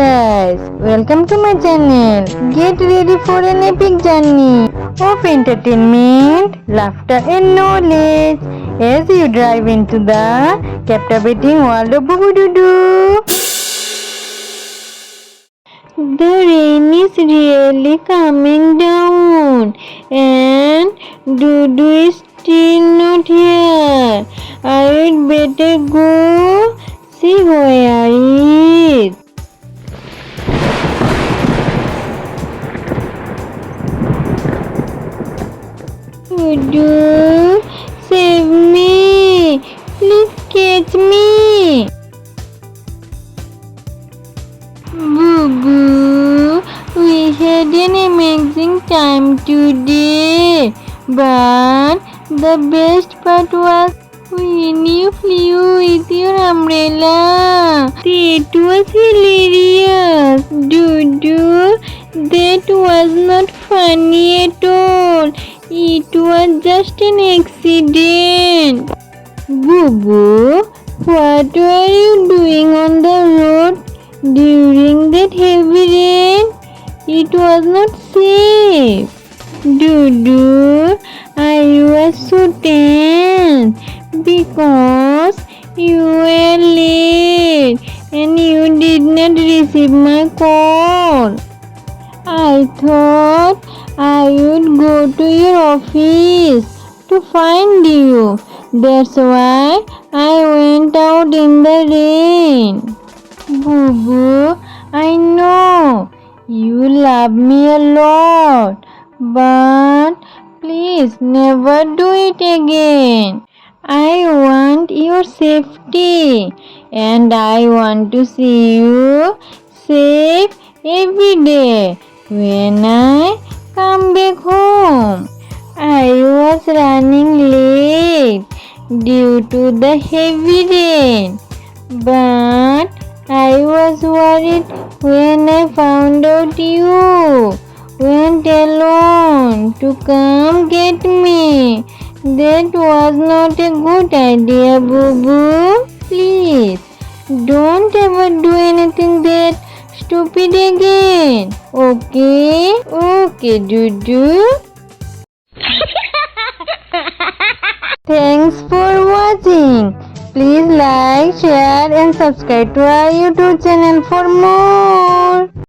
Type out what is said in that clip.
guys, welcome to my channel. Get ready for an epic journey of entertainment, laughter and knowledge as you dive into the captivating world of Bubu Dudu. The rain is really coming down and Dudu is still not here. I would better go see where he is. Dudu, save me! Please catch me! Bubu, we had an amazing time today, but the best part was when you flew with your umbrella. That was hilarious. Dudu, that was not funny at all. It was just an accident. Bubu, what were you doing on the road during that heavy rain? It was not safe. Dudu, I was so tense because you were late and you did not receive my call. I thought I would go to your office to find you. That's why I went out in the rain. Bubu, I know you love me a lot, but please never do it again. I want your safety and I want to see you safe every day when I come back home. I was running late due to the heavy rain, but I was worried when I found out you went alone to come get me. That was not a good idea, Bubu. Please, don't ever do anything that stupid again. Okay? Okay, Dudu. Thanks for watching. Please like, share and subscribe to our YouTube channel for more.